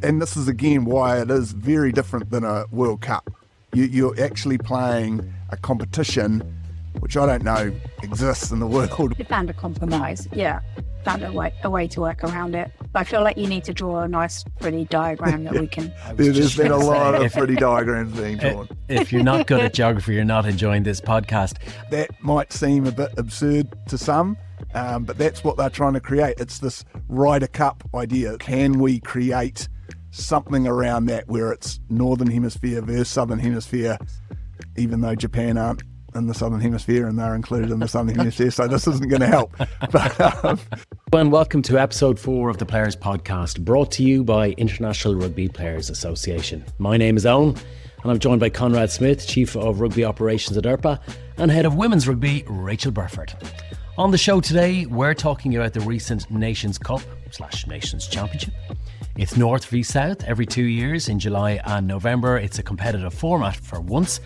And this is again why it is very different than a World Cup. You're actually playing a competition which I don't know exists in the world. You found a compromise, yeah. Found a way to work around it. I feel like you need to draw a nice, pretty diagram that we can... There's been a lot of pretty diagrams being drawn. If you're not good at geography, you're not enjoying this podcast. That might seem a bit absurd to some, but that's what they're trying to create. It's this Ryder Cup idea. Can we create something around that where it's Northern Hemisphere versus Southern Hemisphere, even though Japan aren't in the Southern Hemisphere and they're included in the Southern Hemisphere, so this isn't going to help. But, and welcome to episode 4 of the Players Podcast, brought to you by International Rugby Players Association. My name is Owen, and I'm joined by Conrad Smith, Chief of Rugby Operations at IRPA, and Head of Women's Rugby, Rachael Burford. On the show today, we're talking about the recent Nations Cup / Nations Championship. It's North v South every 2 years in July and November. It's a competitive format for once.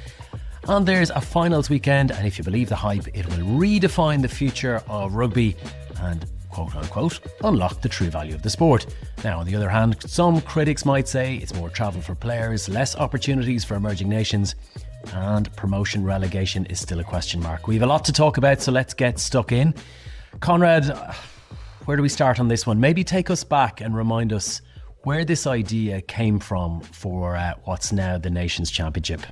And there's a finals weekend, and if you believe the hype, it will redefine the future of rugby and, quote unquote, unlock the true value of the sport. Now, on the other hand, some critics might say it's more travel for players, less opportunities for emerging nations, and promotion relegation is still a question mark. We have a lot to talk about, so let's get stuck in. Conrad, where do we start on this one? Maybe take us back and remind us where this idea came from for what's now the Nations Championship.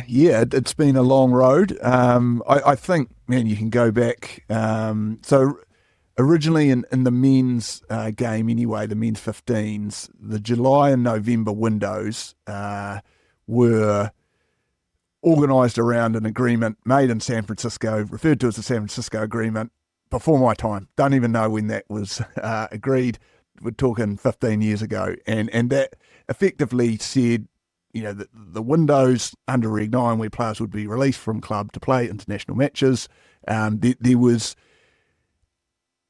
Yeah, it's been a long road. I think, man, you can go back. So originally in the men's game anyway, the men's 15s, the July and November windows were organised around an agreement made in San Francisco, referred to as the San Francisco Agreement, before my time. Don't even know when that was agreed. We're talking 15 years ago. And that effectively said, you know, the windows under Reg 9 where players would be released from club to play international matches, there was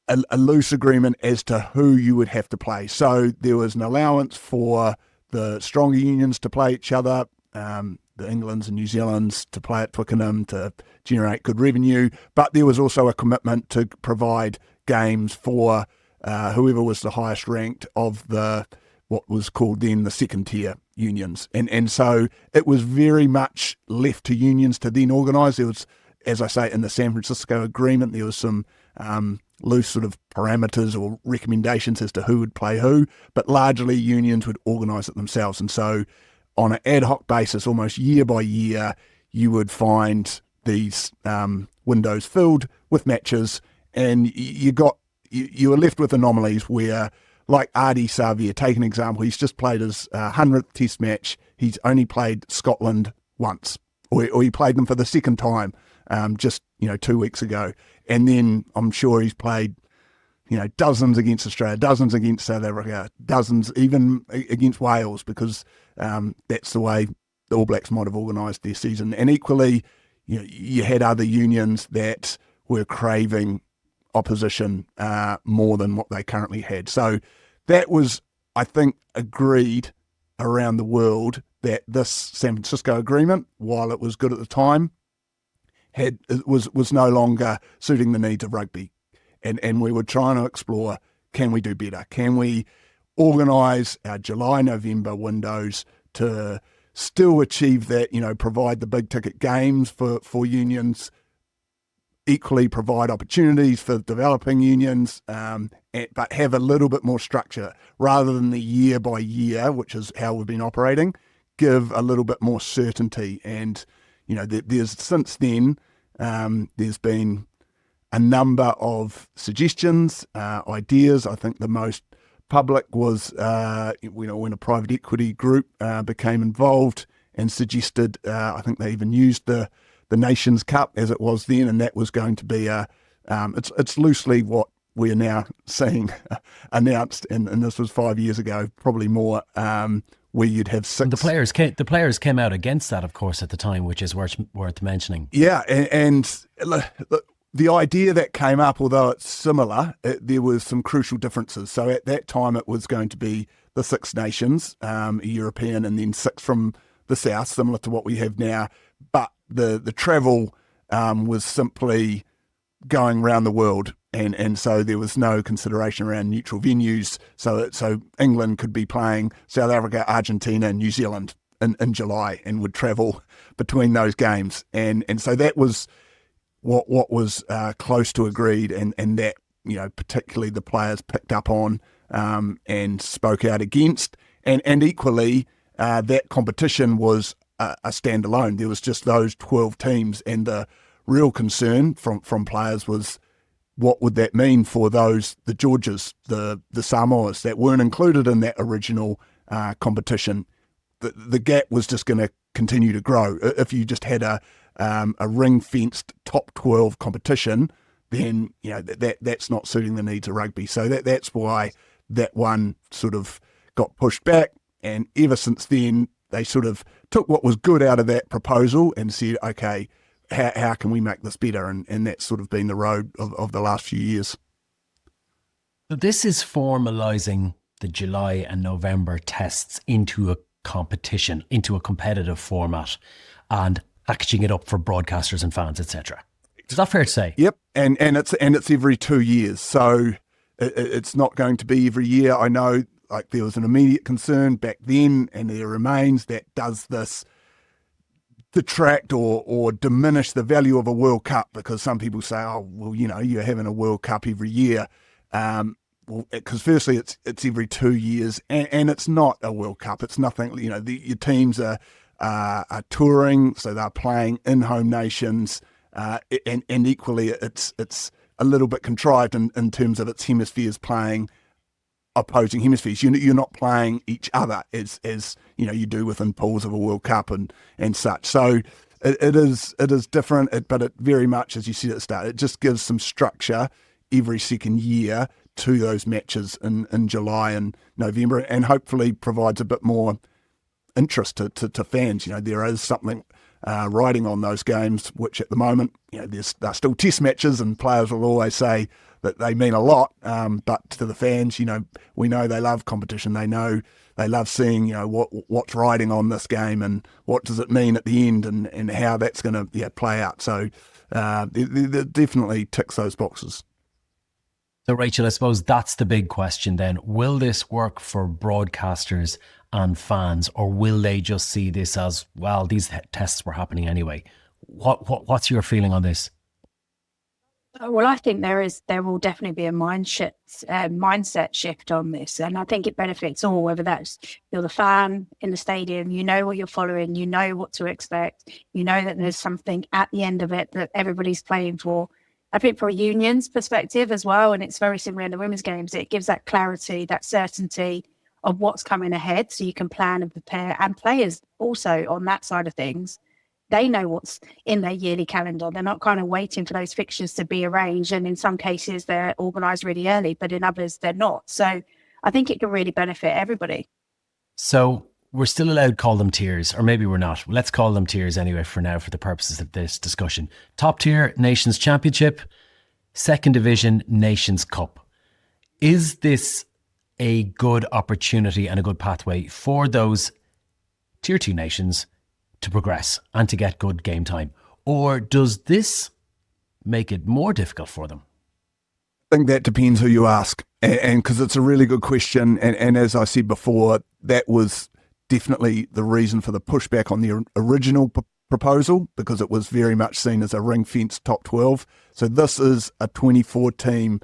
a loose agreement as to who you would have to play. So there was an allowance for the stronger unions to play each other, the Englands and New Zealands to play at Twickenham to generate good revenue, but there was also a commitment to provide games for whoever was the highest ranked of the what was called then the second tier unions. And so it was very much left to unions to then organise. There was, as I say, in the San Francisco Agreement, there was some loose sort of parameters or recommendations as to who would play who, but largely unions would organise it themselves. And so on an ad hoc basis, almost year by year, you would find these windows filled with matches, and you were left with anomalies where, like Ardie Savea, take an example, he's just played his 100th test match. He's only played Scotland once, or he played them for the second time just 2 weeks ago. And then I'm sure he's played, dozens against Australia, dozens against South Africa, dozens even against Wales, because that's the way the All Blacks might have organised their season. And equally, you had other unions that were craving opposition more than what they currently had. So that was, I think, agreed around the world that this San Francisco Agreement, while it was good at the time, was no longer suiting the needs of rugby. And we were trying to explore, can we do better? Can we organise our July-November windows to still achieve that, provide the big ticket games for unions, equally provide opportunities for developing unions, but have a little bit more structure rather than the year by year, which is how we've been operating, give a little bit more certainty. And, there's since then, there's been a number of suggestions, ideas. I think the most public was, when a private equity group became involved and suggested, I think they even used the Nations Cup as it was then, and that was going to be it's loosely what we are now seeing announced, and this was 5 years ago, probably more, where you'd have 6. And the players came out against that, of course, at the time, which is worth mentioning. Yeah, and the idea that came up, although it's similar, there was some crucial differences. So at that time, it was going to be the 6 nations, European, and then 6 from the South, similar to what we have now, but the travel was simply going around the world And so there was no consideration around neutral venues. So England could be playing South Africa, Argentina, and New Zealand in July, and would travel between those games. And so that was what was close to agreed, and that, particularly the players picked up on and spoke out against. And equally, that competition was a standalone. There was just those 12 teams, and the real concern from players was, what would that mean for the Georgias, the Samoas that weren't included in that original competition? The gap was just going to continue to grow. If you just had a ring-fenced top 12 competition, then that's not suiting the needs of rugby. So that's why that one sort of got pushed back. And ever since then, they sort of took what was good out of that proposal and said, okay, how can we make this better? And that's sort of been the road of the last few years. So this is formalising the July and November tests into a competition, into a competitive format, and packaging it up for broadcasters and fans, etc. Is that fair to say? Yep, and it's every 2 years. So it's not going to be every year. I know, like, there was an immediate concern back then, and there remains, that does this detract or diminish the value of a World Cup? Because some people say, oh, well, you're having a World Cup every year. Because firstly, it's every 2 years, and it's not a World Cup. It's nothing. Your teams are touring, so they're playing in home nations, and equally, it's a little bit contrived in terms of its hemispheres playing opposing hemispheres. You're not playing each other as you do within pools of a World Cup and such. So it is different, but it very much, as you said at the start, it just gives some structure every second year to those matches in July and November, and hopefully provides a bit more interest to fans. There is something riding on those games, which at the moment, they're still test matches, and players will always say that they mean a lot, but to the fans, we know they love competition. They know they love seeing, what's riding on this game, and what does it mean at the end, and how that's going to play out. So it definitely ticks those boxes. So, Rachel, I suppose that's the big question then. Will this work for broadcasters and fans, or will they just see this as, well, these tests were happening anyway? What's your feeling on this? Well, I think there will definitely be a mindset shift on this, and I think it benefits all. Whether that's you're the fan in the stadium, you know what you're following, you know what to expect, you know that there's something at the end of it that everybody's playing for. I think from a union's perspective as well, and it's very similar in the women's games, it gives that clarity, that certainty of what's coming ahead, so you can plan and prepare. And players also on that side of things, they know what's in their yearly calendar. They're not kind of waiting for those fixtures to be arranged. And in some cases, they're organised really early, but in others, they're not. So I think it can really benefit everybody. So we're still allowed to call them tiers, or maybe we're not. Let's call them tiers anyway for now, for the purposes of this discussion. Top tier, Nations Championship. Second division, Nations Cup. Is this a good opportunity and a good pathway for those tier 2 nations to progress and to get good game time? Or does this make it more difficult for them? I think that depends who you ask, and because it's a really good question. And as I said before, that was definitely the reason for the pushback on the original proposal, because it was very much seen as a ring-fenced top 12. So this is a 24-team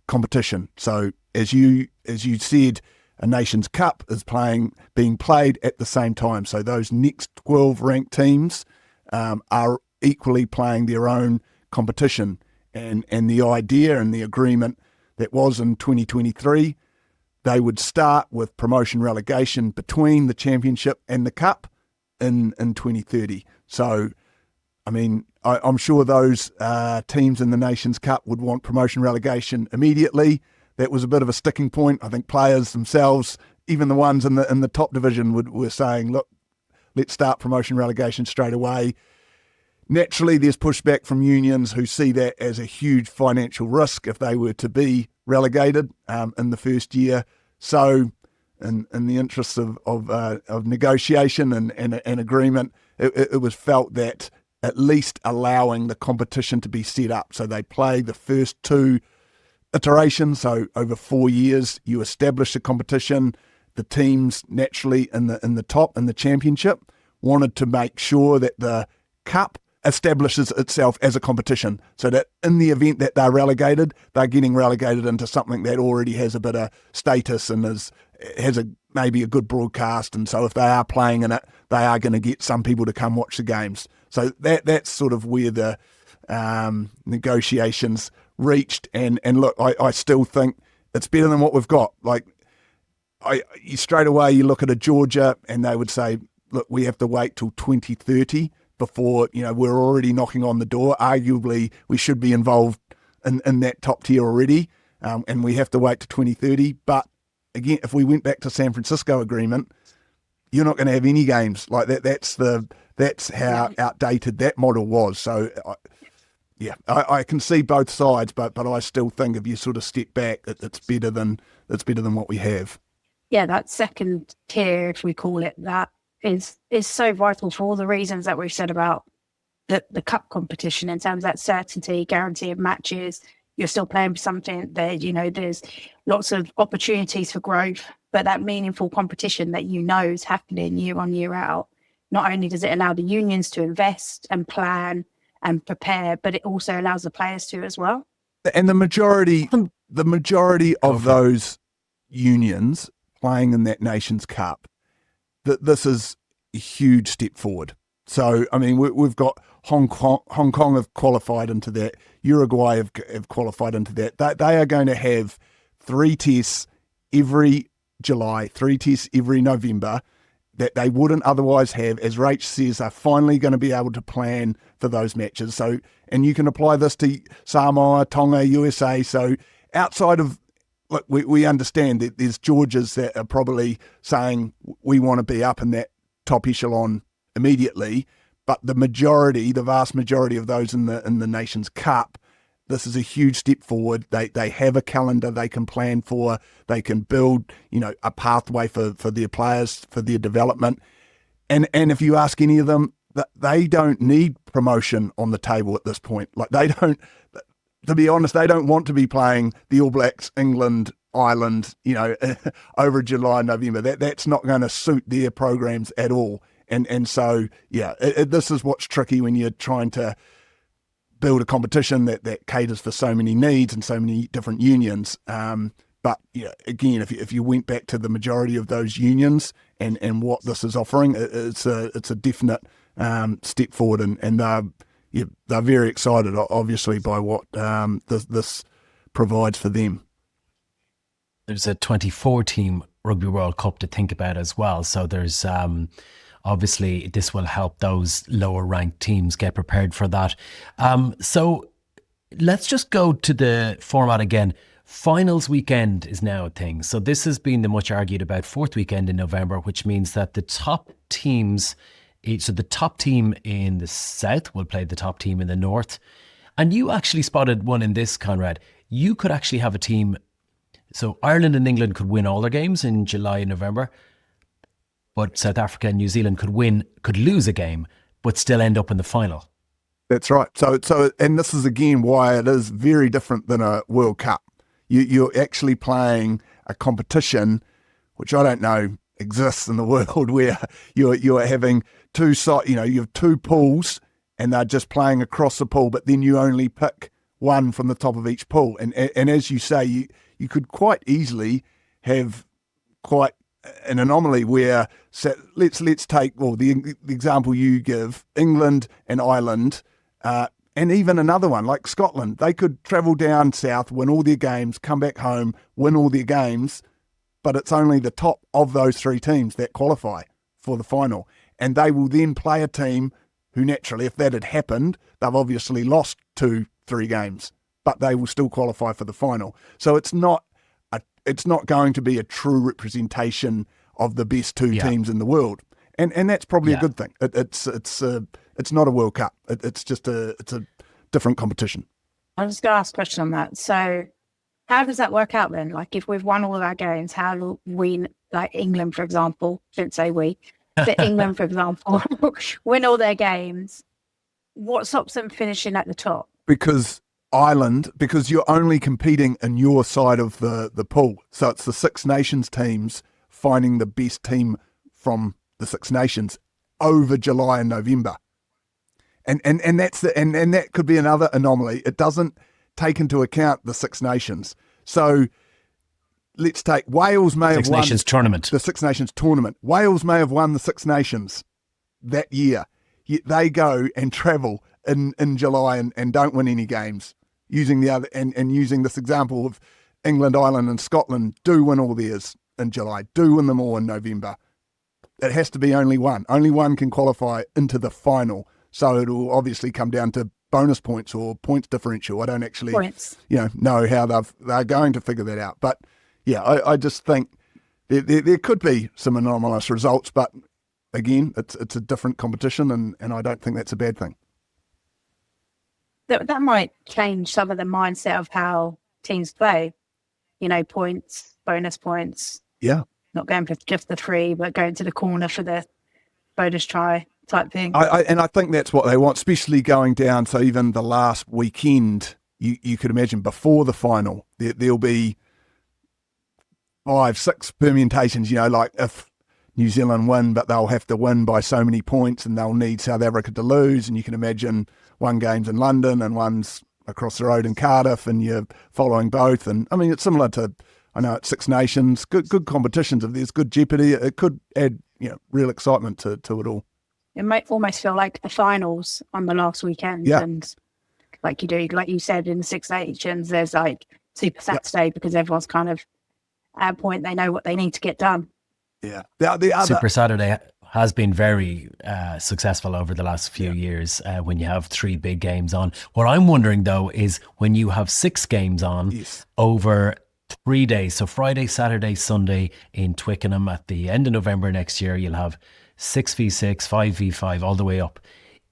competition. So as you said, a Nations Cup is being played at the same time. So those next 12 ranked teams are equally playing their own competition. And the idea and the agreement that was in 2023, they would start with promotion relegation between the championship and the cup in 2030. So, I mean, I'm sure those teams in the Nations Cup would want promotion relegation immediately. That was a bit of a sticking point. I think players themselves, even the ones in the top division, were saying, look, let's start promotion relegation straight away. Naturally, there's pushback from unions who see that as a huge financial risk if they were to be relegated in the first year. So, in the interests of negotiation and agreement, it was felt that at least allowing the competition to be set up, so they play the first two iteration. So over 4 years, you establish a competition. The teams naturally in the top in the championship wanted to make sure that the cup establishes itself as a competition, so that in the event that they're relegated, they're getting relegated into something that already has a bit of status and has maybe a good broadcast. And so if they are playing in it, they are going to get some people to come watch the games. So that's sort of where the negotiations reached. And look, I still think it's better than what we've got. Like, you straight away, you look at a Georgia and they would say, look, we have to wait till 2030 before, we're already knocking on the door. Arguably, we should be involved in that top tier already, and we have to wait to 2030. But again, if we went back to San Francisco agreement, you're not going to have any games like that. That's how outdated that model was. So, I can see both sides, but I still think if you sort of step back, it's better than what we have. Yeah, that second tier, if we call it that, is so vital for all the reasons that we've said about the cup competition, in terms of that certainty, guarantee of matches. You're still playing for something there, there's lots of opportunities for growth, but that meaningful competition that is happening year on, year out. Not only does it allow the unions to invest and plan and prepare, but it also allows the players to as well. And the majority of those unions playing in that Nations Cup, this is a huge step forward. So, I mean, we've got Hong Kong have qualified into that. Uruguay have qualified into that. They are going to have 3 tests every July, 3 tests every November that they wouldn't otherwise have. As Rach says, they're finally going to be able to plan for those matches. So, and you can apply this to Samoa, Tonga, USA. So outside of, look, we understand that there's Georgias that are probably saying we want to be up in that top echelon immediately, but the vast majority of those in the Nations Cup, this is a huge step forward. They have a calendar they can plan for. They can build, a pathway for their players, for their development. And if you ask any of them, they don't need promotion on the table at this point. Like, they don't. To be honest, they don't want to be playing the All Blacks, England, Ireland, over July, November. That's not going to suit their programs at all. And so, this is what's tricky when you're trying to build a competition that caters for so many needs and so many different unions. But again, if you went back to the majority of those unions and what this is offering, it's a definite step forward, and they're very excited, obviously, by what this provides for them. There's a 24-team Rugby World Cup to think about as well. So there's obviously this will help those lower ranked teams get prepared for that. So let's just go to the format again. Finals weekend is now a thing. So this has been the much argued about fourth weekend in November, which means that the top teams, so the top team in the south will play the top team in the north. And you actually spotted one in this, Conrad. You could actually have a team. So Ireland and England could win all their games in July and November, but South Africa and New Zealand could lose a game, but still end up in the final. That's right. So, and this is again why it is very different than a World Cup. You're actually playing a competition, which I don't know exists in the world, where you're having you have 2 pools, and they're just playing across the pool, but then you only pick one from the top of each pool. And as you say, you could quite easily have quite an anomaly where, so let's take the example you give, England and Ireland, and even another one like Scotland. They could travel down south, win all their games, come back home, win all their games, but it's only the top of those 3 teams that qualify for the final. And they will then play a team who naturally, if that had happened, they've obviously lost 2-3 games, but they will still qualify for the final. So it's not going to be a true representation of the best 2 teams in the world. And that's probably a good thing. It's not a World Cup. It's a different competition. I was going to ask a question on that. So how does that work out then? Like, if we've won all of our games, how do we, like England, for example, shouldn't say we, but England, for example, win all their games, what stops them finishing at the top? Because island, because you're only competing in your side of the pool. So it's the Six Nations teams finding the best team from the Six Nations over July and November. And that's and that could be another anomaly. It doesn't take into account the Six Nations. So let's take Wales may Six have won Nations tournament. the Six Nations tournament. Wales may have won the Six Nations that year. Yet they go and travel in July and don't win any games. Using the other and using this example of England, Ireland, and Scotland do win all theirs in July, do win them all in November. It has to be only one. Only one can qualify into the final. So it will obviously come down to bonus points or points differential. I don't actually know how they're going to figure that out. But yeah, I just think there could be some anomalous results, but again, it's a different competition, and I don't think that's a bad thing. That might change some of the mindset of how teams play. Points, bonus points. Yeah. Not going for just the 3, but going to the corner for the bonus try type thing. I think that's what they want, especially going down. So even the last weekend, you could imagine before the final, there'll be 5, 6 permutations, like if New Zealand win, but they'll have to win by so many points and they'll need South Africa to lose. And you can imagine one game's in London and one's across the road in Cardiff, and you're following both. And I mean, it's similar to, I know it's Six Nations, good competitions. If there's good jeopardy, it could add, real excitement to it all. It might almost feel like the finals on the last weekend. Yeah. And like you said, in the Six Nations, there's like Super Saturday because everyone's kind of at a point they know what they need to get done. Yeah. The other Super Saturday has been very successful over the last few years when you have 3 big games on. What I'm wondering, though, is when you have 6 games on over 3 days, so Friday, Saturday, Sunday in Twickenham at the end of November next year, you'll have 6v6, 5v5, all the way up.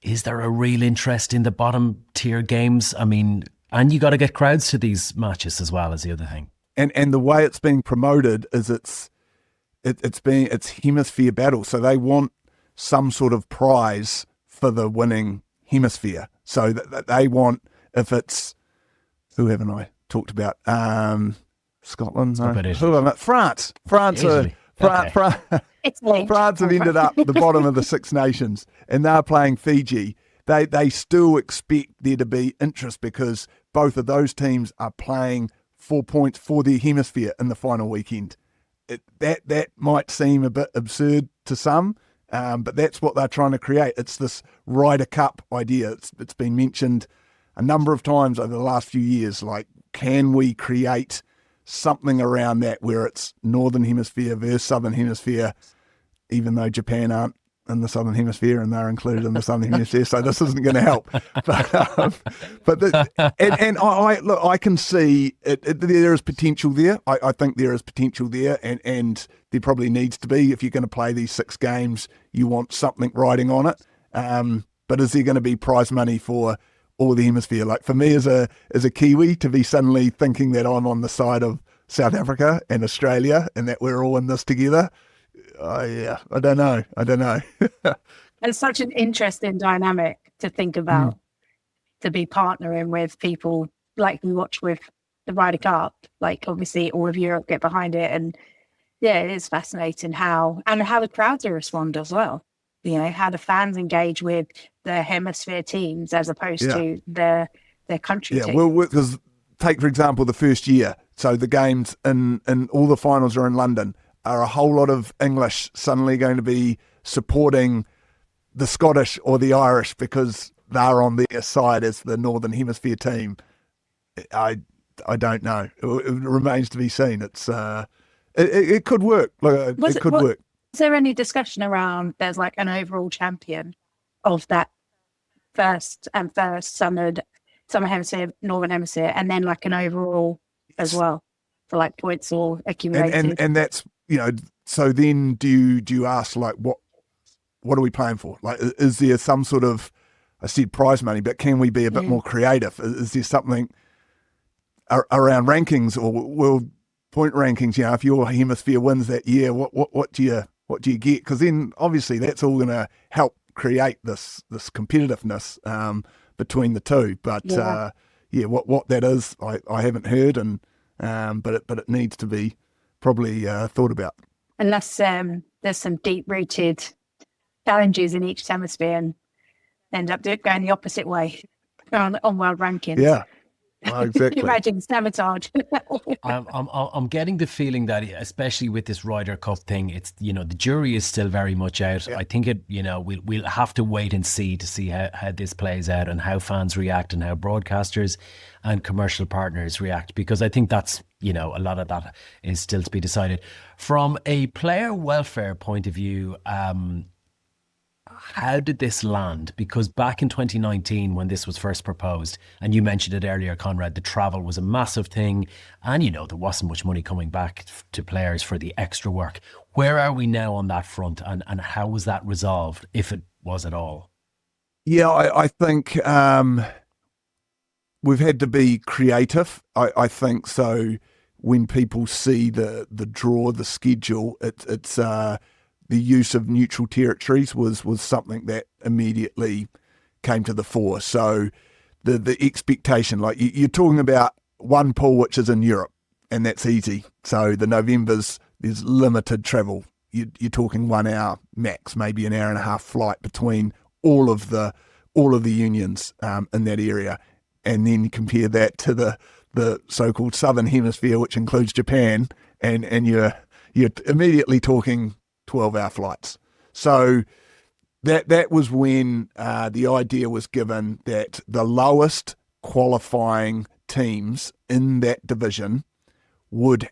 Is there a real interest in the bottom tier games? I mean, and you got to get crowds to these matches as well, as the other thing. And the way it's being promoted is it's hemisphere battle. So they want some sort of prize for the winning hemisphere. So that they want, if it's, who haven't I talked about? Scotland, no. Who am I? France. France have ended up at the bottom of the Six Nations, and they're playing Fiji. They still expect there to be interest because both of those teams are playing for points for their hemisphere in the final weekend. That might seem a bit absurd to some, but that's what they're trying to create. It's this Ryder Cup idea. It's been mentioned a number of times over the last few years. Like, can we create something around that where it's Northern Hemisphere versus Southern Hemisphere, even though Japan aren't in the Southern Hemisphere and they're included in the Southern Hemisphere, so this isn't going to help. I can see there is potential there. I think there is potential there, and there probably needs to be. If you're going to play these 6 games, you want something riding on it. But is there going to be prize money for all the hemisphere? Like, for me as a Kiwi, to be suddenly thinking that I'm on the side of South Africa and Australia and that we're all in this together, I don't know. It's such an interesting dynamic to think about, to be partnering with people like we watch with the Ryder Cup. Like, obviously all of Europe get behind it, and yeah, it is fascinating how the crowds will respond as well. How the fans engage with the hemisphere teams as opposed to their country teams. Well, because take, for example, the first year. So the games in all the finals are in London. Are a whole lot of English suddenly going to be supporting the Scottish or the Irish because they're on their side as the Northern Hemisphere team? I don't know. It remains to be seen. It's it could work. It could work. Is there any discussion around there's like an overall champion of that first Southern Hemisphere, Northern Hemisphere, and then like an overall as well for like points or accumulated? And that's, so then do you ask, like, what are we playing for? Like, is there some sort of, I said prize money, but can we be a bit more creative? Is there something around rankings or world point rankings? If your hemisphere wins that year, what do you get? Because then obviously that's all going to help create this competitiveness between the two. But what that is, I haven't heard, and but it needs to be probably thought about. Unless there's some deep-rooted challenges in each hemisphere and end up going the opposite way on world rankings. Yeah, exactly. Imagine sabotage. I'm getting the feeling that, especially with this Ryder Cup thing, it's, the jury is still very much out. Yeah. I think we'll have to wait and see how this plays out and how fans react and how broadcasters and commercial partners react, because I think that's, a lot of that is still to be decided. From a player welfare point of view, how did this land? Because back in 2019, when this was first proposed, and you mentioned it earlier, Conrad, the travel was a massive thing, and there wasn't much money coming back to players for the extra work. Where are we now on that front, and how was that resolved, if it was at all? Yeah, I think we've had to be creative. I think so. When people see the draw, the schedule, it's the use of neutral territories was something that immediately came to the fore. So the expectation, like you're talking about one pool which is in Europe, and that's easy. So the Novembers, there's limited travel. You're talking 1 hour max, maybe an hour and a half flight between all of the unions in that area, and then compare that to the so-called Southern Hemisphere, which includes Japan, and you're immediately talking 12-hour flights. So that was when the idea was given that the lowest qualifying teams in that division would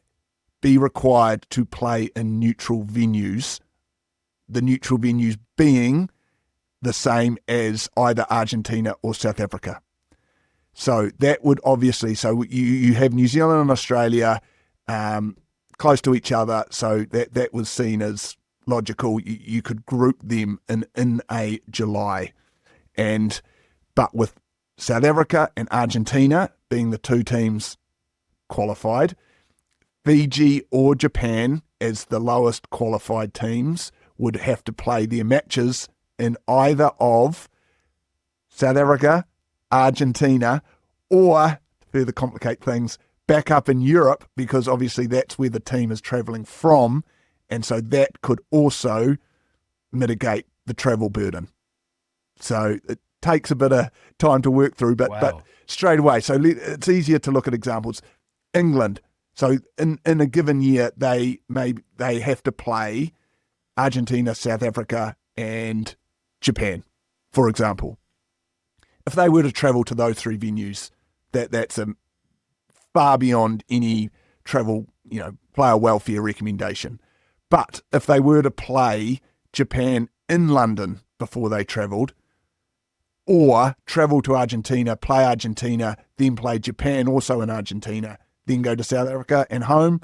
be required to play in neutral venues, the neutral venues being the same as either Argentina or South Africa. So that would obviously, so you have New Zealand and Australia close to each other, so that was seen as logical. You could group them in a July, but with South Africa and Argentina being the two teams qualified, Fiji or Japan as the lowest qualified teams would have to play their matches in either of South Africa, Argentina, or, to further complicate things, back up in Europe, because obviously that's where the team is travelling from, and so that could also mitigate the travel burden. So it takes a bit of time to work through, but straight away. So it's easier to look at examples. England. So in a given year, they have to play Argentina, South Africa, and Japan, for example. If they were to travel to those three venues, that's far beyond any travel, player welfare recommendation. But if they were to play Japan in London before they travelled, or travel to Argentina, play Argentina, then play Japan also in Argentina, then go to South Africa and home,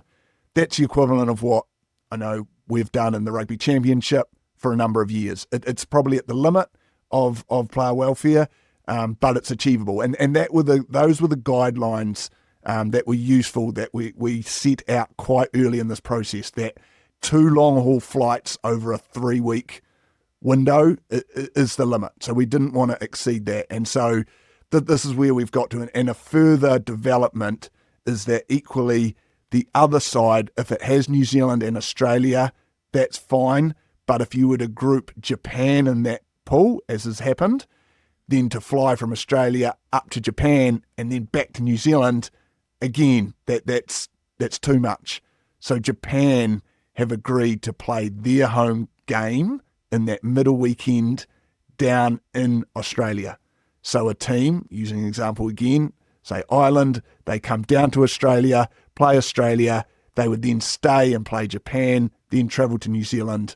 that's the equivalent of what I know we've done in the Rugby Championship for a number of years. It's probably at the limit of player welfare, but it's achievable. And those were the guidelines that were useful, that we set out quite early in this process, that 2 long-haul flights over a 3-week window is the limit. So we didn't want to exceed that. And so this is where we've got to. And a further development is that equally the other side, if it has New Zealand and Australia, that's fine. But if you were to group Japan in that pool, as has happened, then to fly from Australia up to Japan and then back to New Zealand, again, that's too much. So Japan have agreed to play their home game in that middle weekend down in Australia. So a team, using an example again, say Ireland, they come down to Australia, play Australia, they would then stay and play Japan, then travel to New Zealand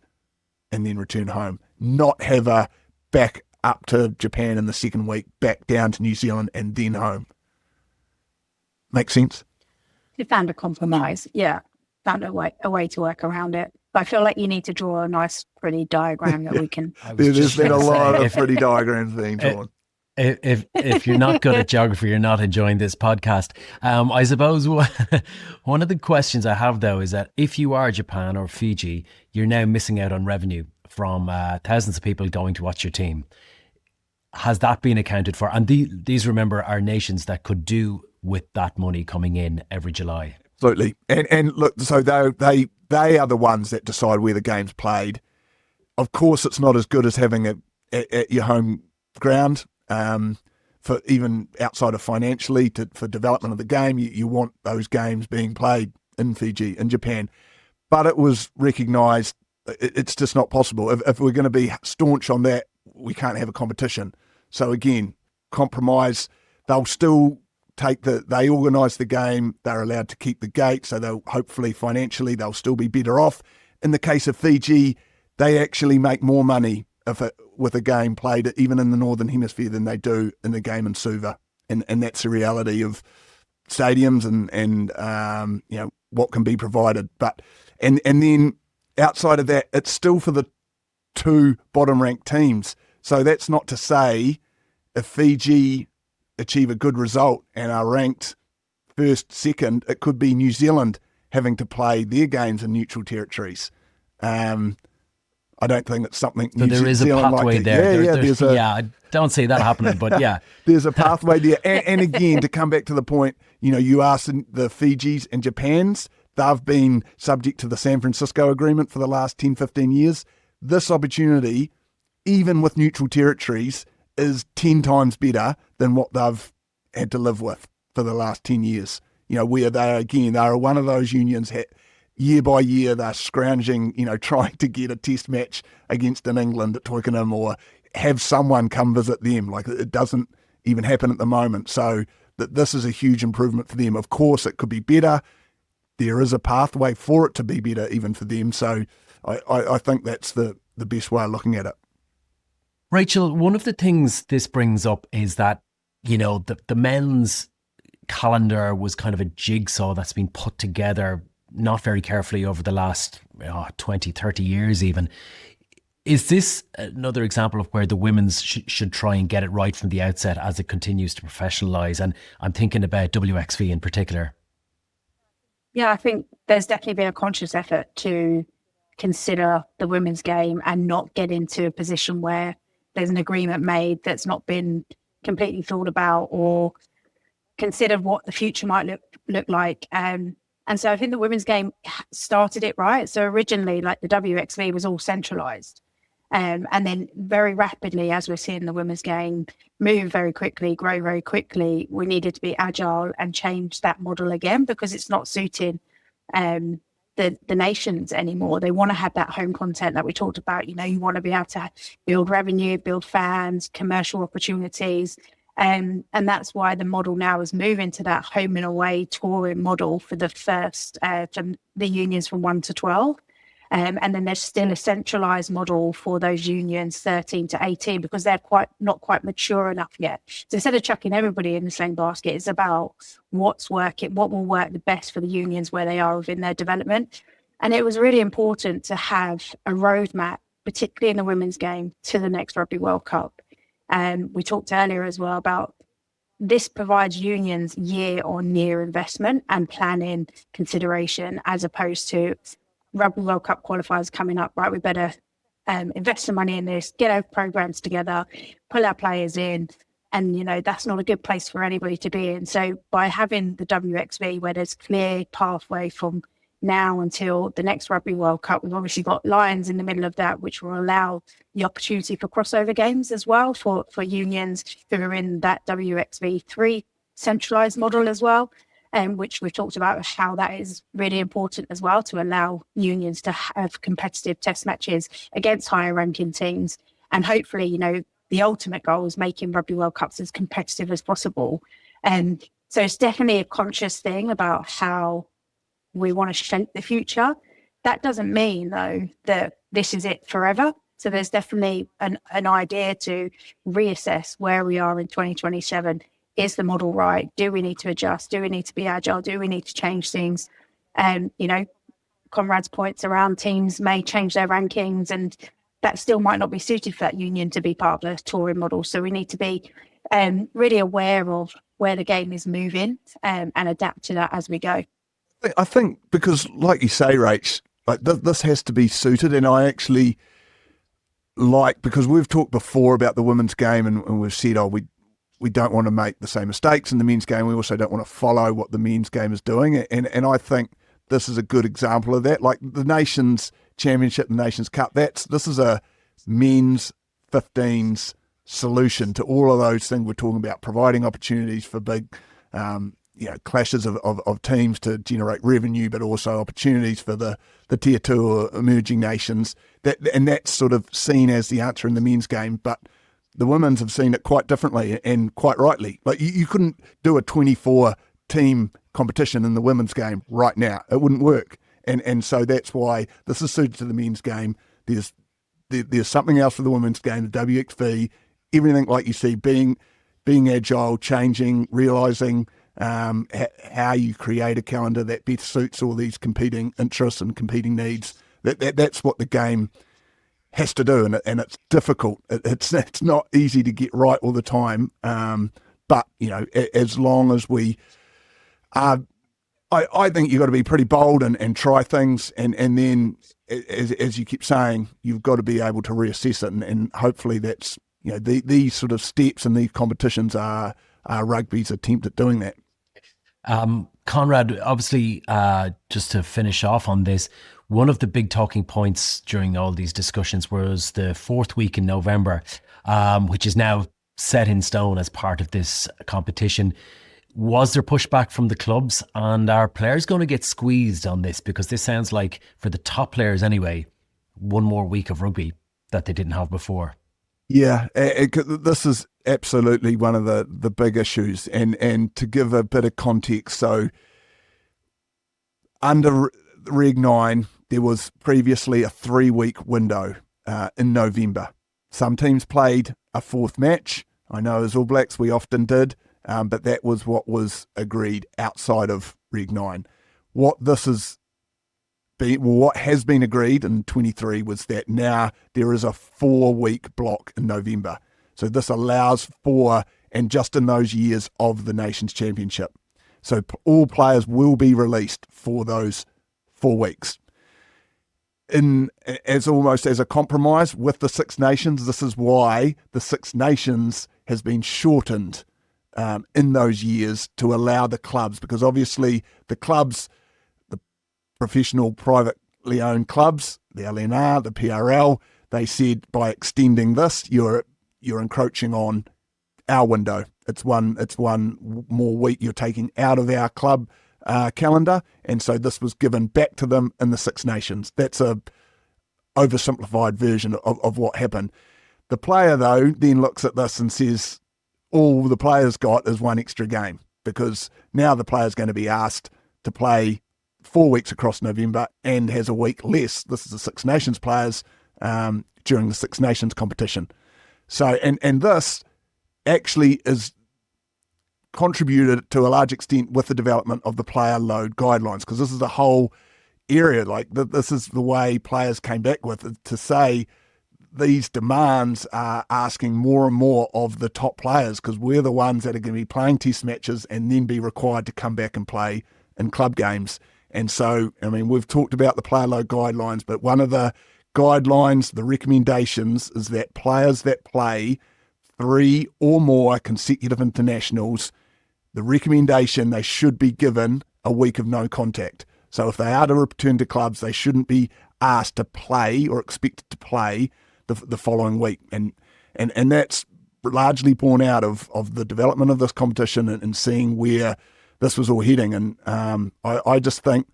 and then return home. Not have a back up to Japan in the second week, back down to New Zealand and then home. Make sense? You found a compromise, yeah. Found a way to work around it. But I feel like you need to draw a nice, pretty diagram that we can. There's been a lot of pretty diagrams being drawn. If you're not good at geography, you're not enjoying this podcast. I suppose one of the questions I have, though, is that if you are Japan or Fiji, you're now missing out on revenue from thousands of people going to watch your team. has that been accounted for? And these, remember, are nations that could do with that money coming in every July. Absolutely. And look, so they are the ones that decide where the game's played. Of course, it's not as good as having it at your home ground. For even outside of financially, for development of the game, you want those games being played in Fiji, in Japan. But it was recognised it's just not possible. If we're going to be staunch on that, we can't have a competition. So again, compromise. They'll still they organise the game. They're allowed to keep the gate, so they'll hopefully financially they'll still be better off. In the case of Fiji, they actually make more money with a game played even in the Northern Hemisphere than they do in the game in Suva. And that's the reality of stadiums and what can be provided. But and then outside of that, it's still for the two bottom-ranked teams. So that's not to say if Fiji achieve a good result and are ranked first, second, it could be New Zealand having to play their games in neutral territories. I don't think it's something. So there is a pathway there. I don't see that happening, but yeah. There's a pathway there. And again, to come back to the point, you asked the Fijis and Japans, they've been subject to the San Francisco Agreement for the last 10, 15 years. This opportunity, even with neutral territories, is 10 times better than what they've had to live with for the last 10 years. Where they're one of those unions year by year, they're scrounging, trying to get a test match against an England at Twickenham or have someone come visit them. Like, it doesn't even happen at the moment. So this is a huge improvement for them. Of course, it could be better. There is a pathway for it to be better even for them. So I think that's the best way of looking at it. Rachael, one of the things this brings up is that, the men's calendar was kind of a jigsaw that's been put together not very carefully over the last 20, 30 years even. Is this another example of where the women's should try and get it right from the outset as it continues to professionalise? And I'm thinking about WXV in particular. Yeah, I think there's definitely been a conscious effort to consider the women's game and not get into a position where there's an agreement made that's not been completely thought about or considered what the future might look like. And so I think the women's game started it right. So originally, like, the WXV was all centralised. And then very rapidly, as we're seeing the women's game move very quickly, grow very quickly, we needed to be agile and change that model again because it's not suiting the nations anymore. They want to have that home content that we talked about. You want to be able to build revenue, build fans, commercial opportunities. And that's why the model now is moving to that home and away touring model for the first, from the unions from 1 to 12. And then there's still a centralised model for those unions 13 to 18 because they're not quite mature enough yet. So instead of chucking everybody in the same basket, it's about what's working, what will work the best for the unions where they are within their development. And it was really important to have a roadmap, particularly in the women's game, to the next Rugby World Cup. We talked earlier as well about this provides unions year-on-year investment and planning consideration as opposed to Rugby World Cup qualifiers coming up, right? We better invest some money in this, get our programs together, pull our players in. And, that's not a good place for anybody to be in. So by having the WXV where there's clear pathway from now until the next Rugby World Cup, we've obviously got Lions in the middle of that, which will allow the opportunity for crossover games as well for unions who are in that WXV3 centralised model as well, which we've talked about how that is really important as well to allow unions to have competitive test matches against higher ranking teams. And hopefully, the ultimate goal is making Rugby World Cups as competitive as possible. And so it's definitely a conscious thing about how we want to shape the future. That doesn't mean, though, that this is it forever. So there's definitely an idea to reassess where we are in 2027. Is the model right? Do we need to adjust? Do we need to be agile? Do we need to change things? Conrad's points around teams may change their rankings and that still might not be suited for that union to be part of the touring model. So we need to be really aware of where the game is moving and adapt to that as we go. I think because, like you say, Rach, like this has to be suited. And because we've talked before about the women's game and we've said, we don't want to make the same mistakes in the men's game. We also don't want to follow what the men's game is doing. And I think this is a good example of that. Like the Nations Championship, the Nations Cup, this is a men's 15s solution to all of those things we're talking about, providing opportunities for big clashes of teams to generate revenue, but also opportunities for the tier 2 or emerging nations. That's sort of seen as the answer in the men's game, but the women's have seen it quite differently and quite rightly. Like you couldn't do a 24 team competition in the women's game right now. It wouldn't work. And so that's why this is suited to the men's game. There's something else for the women's game, the WXV, everything like you see, being agile, changing, realising how you create a calendar that best suits all these competing interests and competing needs. That's what the game has to do, and it's difficult. It's not easy to get right all the time. But as long as we are, I think you've got to be pretty bold and try things, and then as you keep saying, you've got to be able to reassess it, and hopefully that's these sort of steps and these competitions are rugby's attempt at doing that. Conrad, obviously, just to finish off on this, one of the big talking points during all these discussions was the 4th week in November, which is now set in stone as part of this competition. Was there pushback from the clubs, and are players going to get squeezed on this? Because this sounds like, for the top players anyway, one more week of rugby that they didn't have before. Yeah, this is absolutely one of the big issues. And to give a bit of context, so under Reg 9, there was previously a 3-week window in November. Some teams played a 4th match. I know as All Blacks we often did, but that was what was agreed outside of Reg 9. What has been agreed in 23 was that now there is a 4-week block in November. So this allows for, and just in those years of the Nations Championship. So all players will be released for those 4 weeks. As almost as a compromise with the Six Nations, this is why the Six Nations has been shortened in those years to allow the clubs, because obviously the clubs, the professional privately owned clubs, the LNR, the PRL, they said by extending this, you're encroaching on our window. It's one more week you're taking out of our club calendar, and so this was given back to them in the Six Nations. That's a oversimplified version of what happened. The player, though, then looks at this and says, all the players got is one extra game, because now the player's going to be asked to play 4 weeks across November and has a week less. This is the Six Nations players during the Six Nations competition. So, and this actually is contributed to a large extent with the development of the player load guidelines, because this is the whole area. Like this is the way players came back with it, to say these demands are asking more and more of the top players, because we're the ones that are going to be playing test matches and then be required to come back and play in club games. And so, I mean, we've talked about the player load guidelines, but one of the guidelines, the recommendations, is that players that play 3 or more consecutive internationals, the recommendation, they should be given a week of no contact. So if they are to return to clubs, they shouldn't be asked to play or expected to play the following week. And that's largely born out of the development of this competition and seeing where this was all heading. And I just think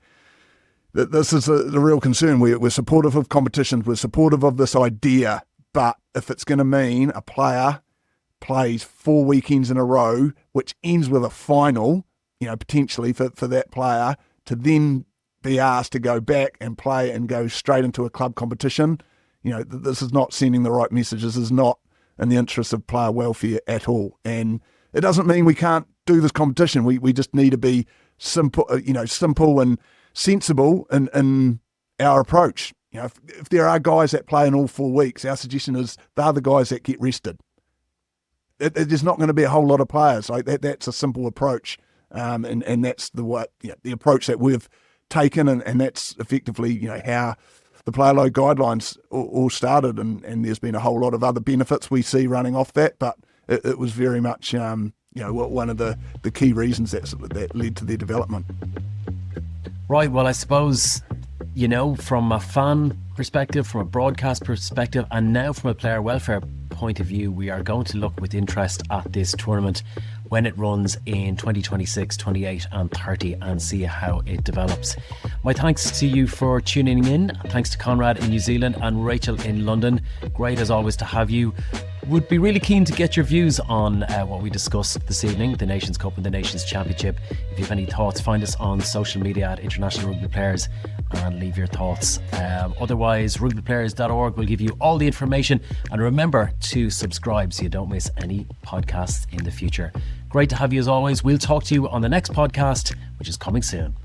that this is a real concern. We're supportive of competitions. We're supportive of this idea. But if it's going to mean a player plays 4 weekends in a row, which ends with a final, potentially for that player to then be asked to go back and play and go straight into a club competition, this is not sending the right message. This is not in the interest of player welfare at all. And it doesn't mean we can't do this competition. We just need to be simple and sensible in our approach. If there are guys that play in all 4 weeks, our suggestion is they're the guys that get rested. There's not going to be a whole lot of players. Like that's a simple approach, and that's the approach that we've taken, and that's effectively how the player load guidelines all started, and there's been a whole lot of other benefits we see running off that, but it was very much one of the key reasons that led to their development. Right, well, I suppose, from a fan perspective, from a broadcast perspective, and now from a player welfare point of view, we are going to look with interest at this tournament when it runs in 2026, 28 and 30 and see how it develops. My thanks to you for tuning in. Thanks to Conrad in New Zealand and Rachael in London. Great as always to have you. Would be really keen to get your views on what we discussed this evening, the Nations Cup and the Nations Championship. If you have any thoughts, find us on social media at International Rugby Players and leave your thoughts. Otherwise, rugbyplayers.org will give you all the information, and remember to subscribe so you don't miss any podcasts in the future. Great to have you as always. We'll talk to you on the next podcast, which is coming soon.